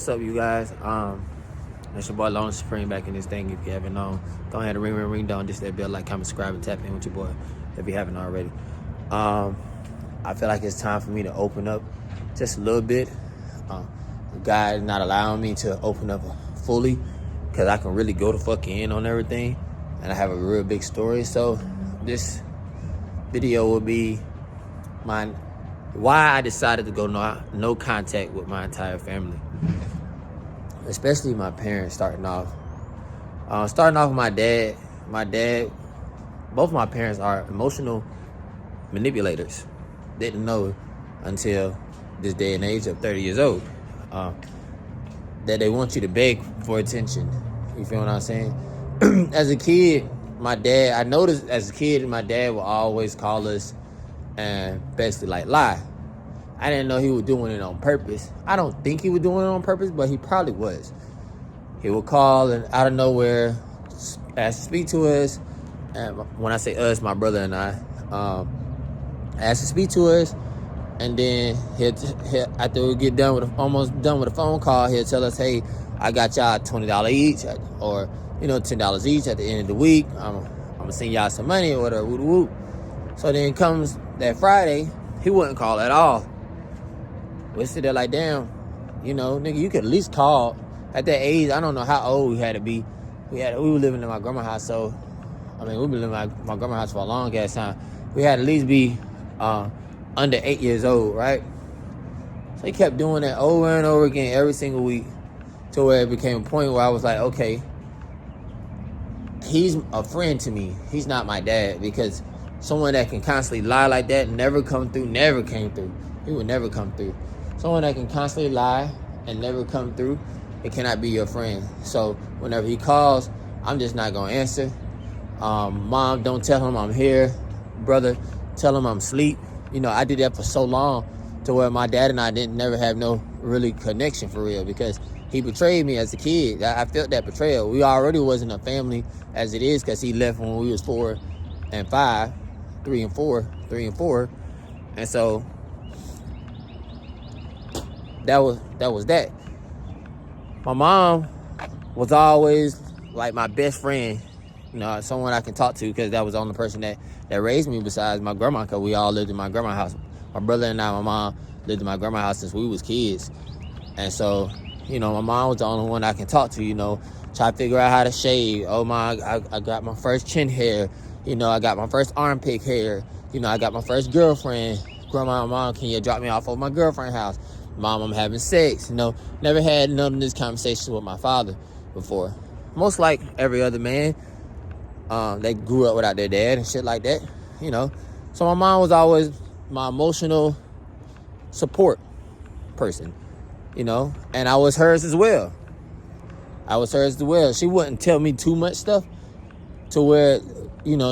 What's up, you guys? It's your boy Lone Supreme back in this thing. If you haven't known, go ahead and ring down. Just that bell, like, comment, subscribe, and tap in with your boy if you haven't already. I feel like it's time for me to open up just a little bit. God is not allowing me to open up fully because I can really go the fuck in on everything, and I have a real big story. So this video will be why I decided to go no contact with my entire family. Especially my parents starting off with my dad. Both my parents are emotional manipulators. Didn't know until this day and age of 30 years old that they want you to beg for attention. You feel what I'm saying? As a kid, I noticed as a kid, my dad would always call us and basically like lie. I didn't know he was doing it on purpose. I don't think he was doing it on purpose, but he probably was. He would call and out of nowhere ask to speak to us. And when I say us, my brother and I, asked to speak to us. And then after we get almost done with a phone call, he'll tell us, hey, I got y'all $20 each, or $10 each at the end of the week. I'm gonna send y'all some money or whatever. Whoop, whoop. So then comes that Friday, he wouldn't call at all. We sit there like, damn, nigga, you could at least call. At that age, I don't know how old we had to be. We were living in my grandma's house, so we've been living in my grandma's house for a long ass time. We had to at least be under 8 years old, right? So he kept doing that over and over again every single week, to where it became a point where I was like, okay, he's a friend to me. He's not my dad, because someone that can constantly lie like that never came through. He would never come through. Someone that can constantly lie and never come through, it cannot be your friend. So whenever he calls, I'm just not gonna answer. Mom, don't tell him I'm here. Brother, tell him I'm asleep. I did that for so long, to where my dad and I never have no really connection for real, because he betrayed me as a kid. I felt that betrayal. We already wasn't a family as it is, because he left when we was 4 and 5, 3 and 4. And so that was that. My mom was always like my best friend, someone I can talk to, because that was the only person that raised me besides my grandma, because we all lived in my grandma's house. My brother and I, my mom, lived in my grandma's house since we was kids. And so, my mom was the only one I can talk to, try to figure out how to shave. Oh my, I got my first chin hair. I got my first armpit hair. I got my first girlfriend. Grandma, mom, can you drop me off at my girlfriend's house? Mom, I'm having sex. Never had none of this conversation with my father before. Most like every other man, they grew up without their dad and shit like that, So my mom was always my emotional support person, and I was hers as well. She wouldn't tell me too much stuff, to where,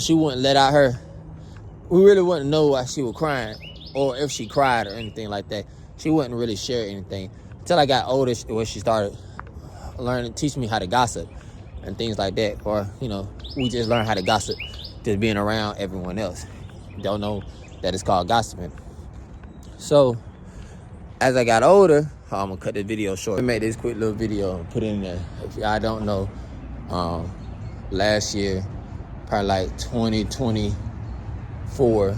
she wouldn't let out we really wouldn't know why she was crying, or if she cried or anything like that. She wouldn't really share anything until I got older, where she started teaching me how to gossip and things like that. Or, we just learned how to gossip just being around everyone else. Don't know that it's called gossiping. So as I got older, I'm gonna cut the video short. I made this quick little video and put it in there. If y'all don't know, last year, probably like 2024,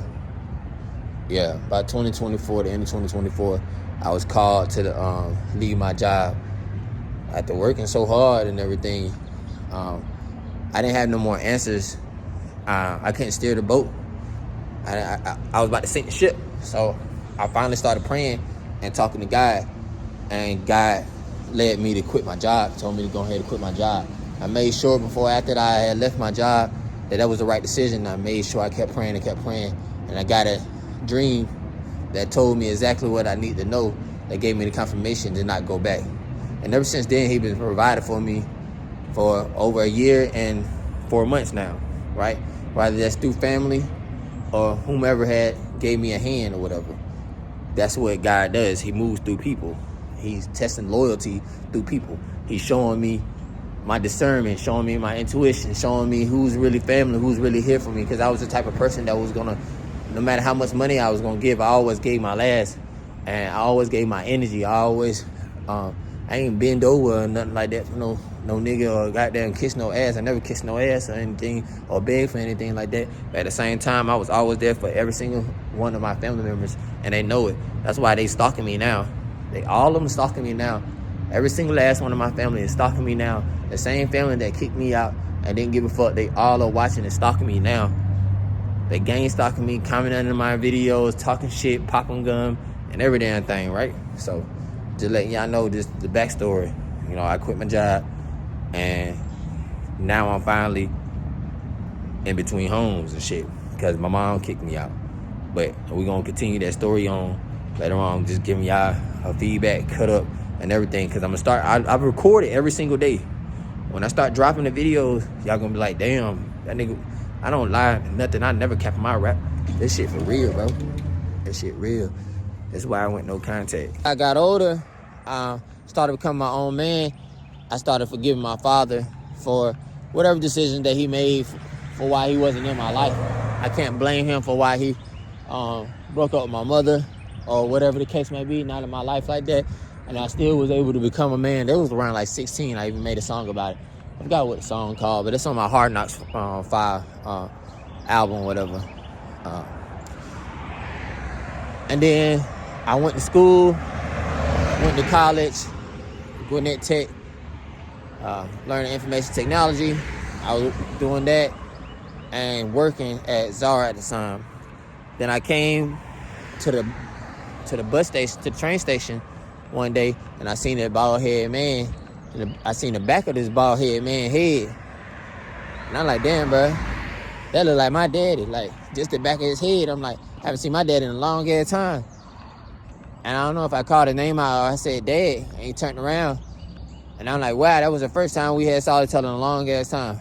about 2024, the end of 2024, I was called to leave my job after working so hard and everything. I didn't have no more answers. I couldn't steer the boat. I was about to sink the ship. So I finally started praying and talking to God, and God led me to quit my job, told me to go ahead and quit my job. I made sure after I had left my job that was the right decision. I made sure I kept praying, and I got a dream that told me exactly what I need to know, that gave me the confirmation to not go back. And ever since then, he's been providing for me for over a year and 4 months now, right? Whether that's through family or whomever gave me a hand or whatever. That's what God does. He moves through people. He's testing loyalty through people. He's showing me my discernment, showing me my intuition, showing me who's really family, who's really here for me. Because I was the type of person that was gonna, no matter how much money I was gonna give, I always gave my last, and I always gave my energy. I always I ain't bend over or nothing like that for no nigga or goddamn kiss no ass. I never kissed no ass or anything or beg for anything like that. But at the same time, I was always there for every single one of my family members, and they know it. That's why they stalking me now. All of them stalking me now. Every single last one of my family is stalking me now. The same family that kicked me out and didn't give a fuck, they all are watching and stalking me now. They gang stalking me, commenting under my videos, talking shit, popping gum, and every damn thing, right? So, just letting y'all know just the backstory. You know, I quit my job, and now I'm finally in between homes and shit because my mom kicked me out. But we're going to continue that story on later on, just giving y'all her feedback, cut up, and everything, because I'm going to start. I've recorded every single day. When I start dropping the videos, y'all going to be like, damn, that nigga, I don't lie, nothing. I never cap my rap. This shit for real, bro. That shit real. That's why I went no contact. I got older, started becoming my own man. I started forgiving my father for whatever decision that he made for why he wasn't in my life. I can't blame him for why he broke up with my mother or whatever the case may be, not in my life like that. And I still was able to become a man. That was around like 16. I even made a song about it. I forgot what the song called, but it's on my Hard Knocks 5 album, whatever. And then I went to school, went to college, Gwinnett Tech, learning information technology. I was doing that and working at Zara at the time. Then I came to the bus station, to the train station one day, and I seen that bald head man. I seen the back of this bald head man head, and I'm like, damn, bro, that look like my daddy. Like just the back of his head. I'm like, I haven't seen my dad in a long ass time. And I don't know if I called his name out or I said dad, and he turned around, and I'm like, wow, that was the first time we had saw each other in a long ass time.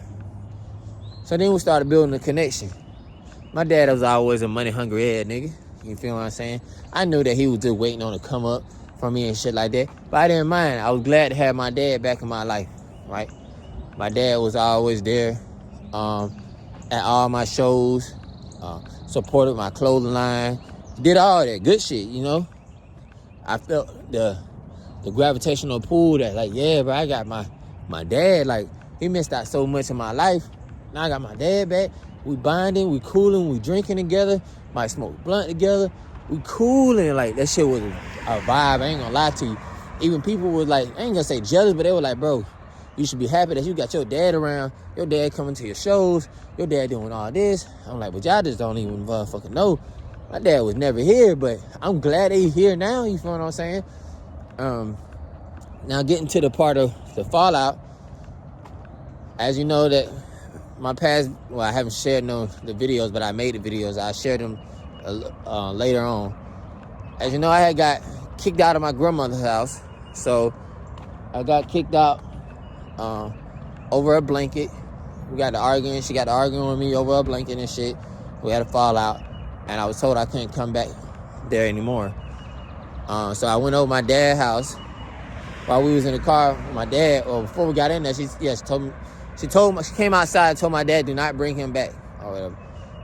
So then we started building a connection. My dad was always a money hungry ass nigga. You feel what I'm saying? I knew that he was just waiting on to come up from me and shit like that. But I didn't mind. I was glad to have my dad back in my life, right? My dad was always there at all my shows, supported my clothing line, did all that good shit, you know? I felt the gravitational pull that, like, yeah, bro, I got my dad. Like, he missed out so much in my life. Now I got my dad back. We bonding, we cooling, we drinking together, might smoke blunt together. We cooling, like, that shit was a vibe. I ain't gonna lie to you. Even people was like, I ain't gonna say jealous, but they were like, bro, you should be happy that you got your dad around, your dad coming to your shows, your dad doing all this. I'm like, but y'all just don't even motherfucking know. My dad was never here, but I'm glad he's here now, you feel what I'm saying? Now getting to the part of the fallout, as you know that my past, well, I haven't shared the videos, but I made the videos. I shared them later on. As you know, I had got kicked out of my grandmother's house. So I got kicked out over a blanket. We got to arguing. She got to arguing with me over a blanket and shit. We had a fallout. And I was told I couldn't come back there anymore. So I went over my dad's house. While we was in the car, my dad, or before we got in there, she came outside and told my dad, do not bring him back, or whatever.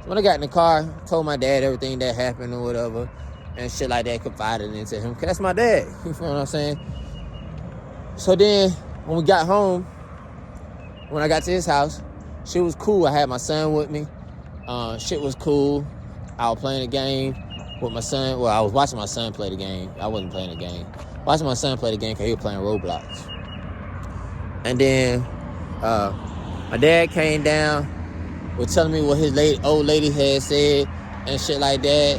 So when I got in the car, told my dad everything that happened or whatever, and shit like that, confided into him, because that's my dad, you feel what I'm saying? So then, when we got home, when I got to his house, shit was cool. I had my son with me. Shit was cool. I was playing a game with my son. Well, I was watching my son play the game. I wasn't playing the game. Watching my son play the game because he was playing Roblox. And then my dad came down, was telling me what his old lady had said and shit like that,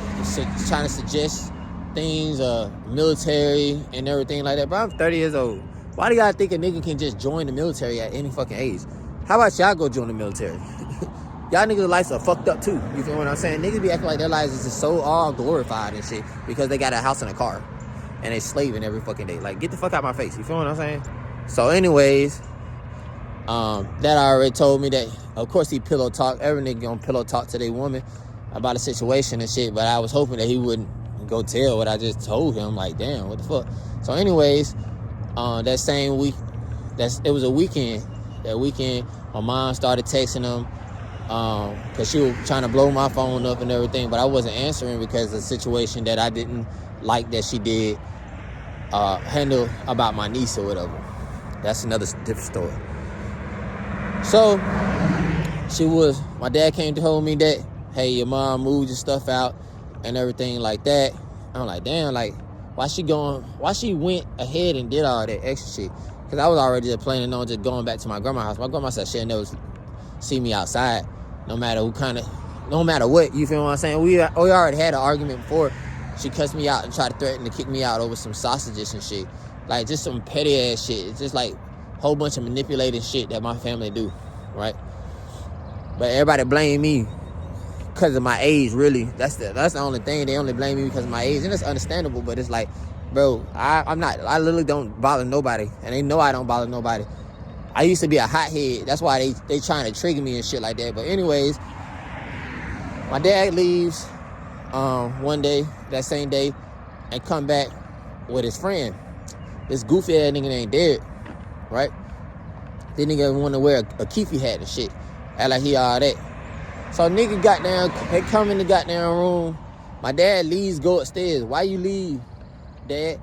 trying to suggest things, military and everything like that. But I'm 30 years old. Why do y'all think a nigga can just join the military at any fucking age? How about y'all go join the military? Y'all niggas' lives are fucked up too. You feel what I'm saying? Niggas be acting like their lives is just so all glorified and shit because they got a house and a car and they slaving every fucking day. Like, get the fuck out my face. You feel what I'm saying? So anyways, that already told me that, of course, he pillow talk. Every nigga gonna pillow talk to their woman about a situation and shit, but I was hoping that he wouldn't go tell what I just told him. Like, damn, what the fuck? So anyways, that same week, it was a weekend. That weekend, my mom started texting him because she was trying to blow my phone up and everything, but I wasn't answering because of the situation that I didn't like that she did. handle about my niece or whatever. That's another different story. So my dad came to tell me that, hey, your mom moved your stuff out and everything like that. I'm like, damn, like, why she went ahead and did all that extra shit? Because I was already just planning on just going back to my grandma's house. My grandma said she'll never see me outside, no matter what, you feel what I'm saying? We already had an argument before. She cussed me out and tried to threaten to kick me out over some sausages and shit. Like, just some petty ass shit. It's just like a whole bunch of manipulating shit that my family do, right? But everybody blame me because of my age, really. That's the only thing. They only blame me because of my age, and it's understandable, but it's like, bro, I literally don't bother nobody, and they know I don't bother nobody. I used to be a hothead. That's why they trying to trigger me and shit like that. But anyways, my dad leaves one day, that same day, and come back with his friend. This goofy ass nigga named Derek, right? This nigga want to wear a keefy hat and shit. Act like he all that. So nigga they come in the goddamn room. My dad leaves, go upstairs. Why you leave, Dad?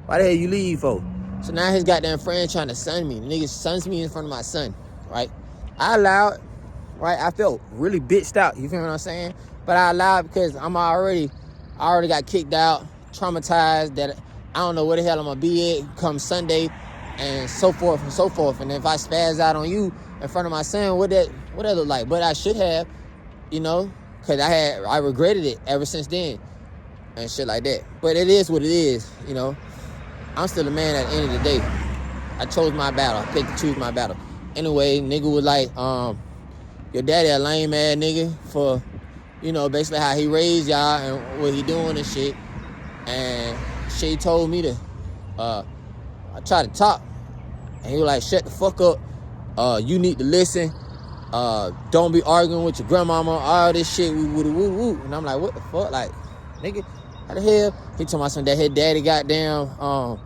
Why the hell you leave for? So now his goddamn friend trying to son me. The nigga sons me in front of my son, right? I allowed, right? I felt really bitched out. You feel what I'm saying? But I allowed because I already got kicked out, traumatized that I don't know where the hell I'm gonna be at come Sunday, and so forth and so forth. And if I spaz out on you in front of my son, what that look like? But I should have, you know, because I regretted it ever since then and shit like that. But it is what it is, you know. I'm still a man at the end of the day. I chose my battle. I picked to choose my battle. Anyway, nigga was like, your daddy a lame ass nigga for, you know, basically how he raised y'all and what he doing and shit. And she told me to, I tried to talk. And he was like, shut the fuck up. You need to listen. Don't be arguing with your grandmama. All this shit. Woo. And I'm like, what the fuck? Like, nigga, how the hell? He told my son that his daddy goddamn,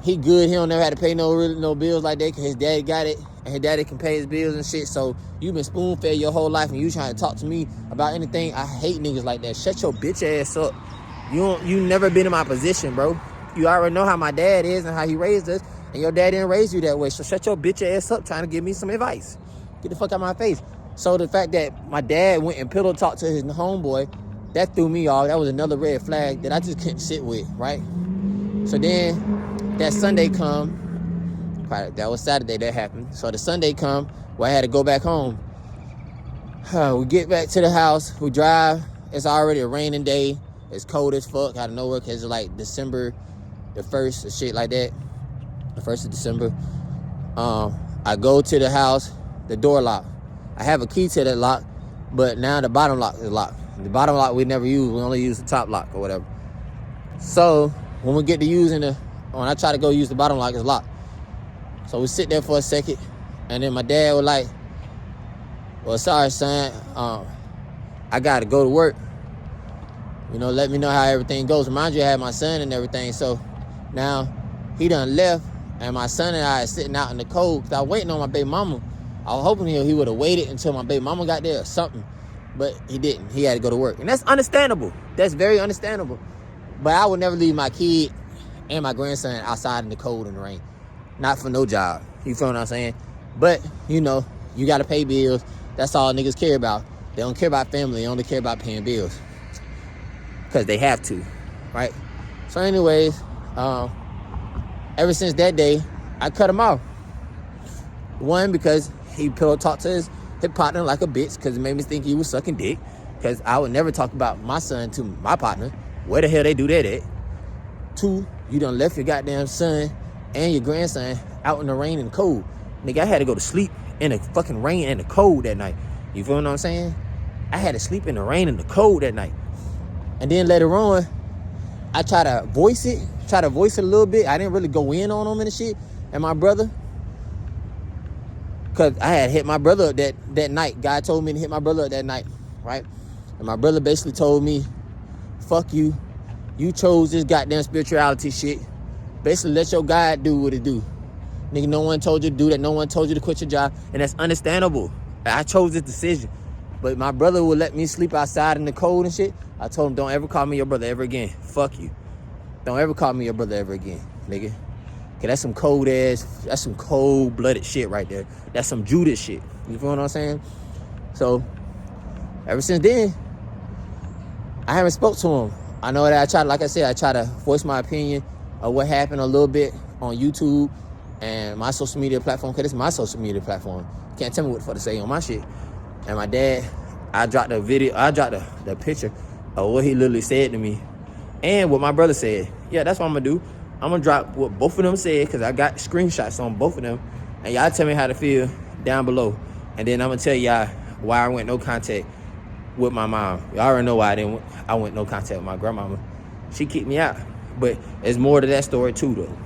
he good. He don't never had to pay no bills like that because his daddy got it. And his daddy can pay his bills and shit. So you been spoon-fed your whole life and you trying to talk to me about anything. I hate niggas like that. Shut your bitch ass up. You never been in my position, bro. You already know how my dad is and how he raised us. And your dad didn't raise you that way. So shut your bitch ass up trying to give me some advice. Get the fuck out of my face. So the fact that my dad went and pillow talked to his homeboy, that threw me off. That was another red flag that I just couldn't sit with, right? So then that Sunday come. That was Saturday that happened. So the Sunday come where I had to go back home. We get back to the house. We drive. It's already a raining day. It's cold as fuck out of nowhere because it's like December the 1st and shit like that. The 1st of December. I go to the house. The door locked. I have a key to that lock, but now the bottom lock is locked. The bottom lock we never use. We only use the top lock or whatever. So when we get to when I try to go use the bottom lock, it's locked. So we sit there for a second, and then my dad was like, well, sorry, son. I got to go to work. You know, let me know how everything goes. Remind you, I had my son and everything. So now he done left, and my son and I are sitting out in the cold because I was waiting on my baby mama. I was hoping he would have waited until my baby mama got there or something, but he didn't. He had to go to work, and that's understandable. That's very understandable. But I would never leave my kid and my grandson outside in the cold and the rain. Not for no job. You feel what I'm saying? But, you know, you got to pay bills. That's all niggas care about. They don't care about family. They only care about paying bills. Because they have to, right? So anyways, ever since that day, I cut him off. One, because he pillow talked to his partner like a bitch because it made me think he was sucking dick. Because I would never talk about my son to my partner. Where the hell they do that at? Two, you done left your goddamn son and your grandson out in the rain and the cold. Nigga, I had to go to sleep in the fucking rain and the cold that night. You feel what I'm saying? I had to sleep in the rain and the cold that night. And then later on, I try to voice it a little bit. I didn't really go in on him and shit. And my brother, because I had hit my brother up that night. God told me to hit my brother up that night, right? And my brother basically told me, fuck you. You chose this goddamn spirituality shit. Basically, let your God do what it do. Nigga, no one told you to do that. No one told you to quit your job. And that's understandable. I chose this decision. But my brother would let me sleep outside in the cold and shit. I told him, don't ever call me your brother ever again. Fuck you. don't ever call me your brother ever again, nigga. Okay, that's some cold-blooded shit right there. That's some Judas shit. You feel what I'm saying? So, ever since then, I haven't spoke to him. I know that I try to voice my opinion of what happened a little bit on YouTube and my social media platform, because it's my social media platform. Can't tell me what the fuck to say on my shit. And my dad, I dropped the picture of what he literally said to me and what my brother said. Yeah, that's what I'm gonna do. I'm gonna drop what both of them said, because I got screenshots on both of them, and y'all tell me how to feel down below. And then I'm gonna tell y'all why I went no contact with my mom. Y'all already know why I went no contact with my grandmama. She kicked me out. But there's more to that story too, though.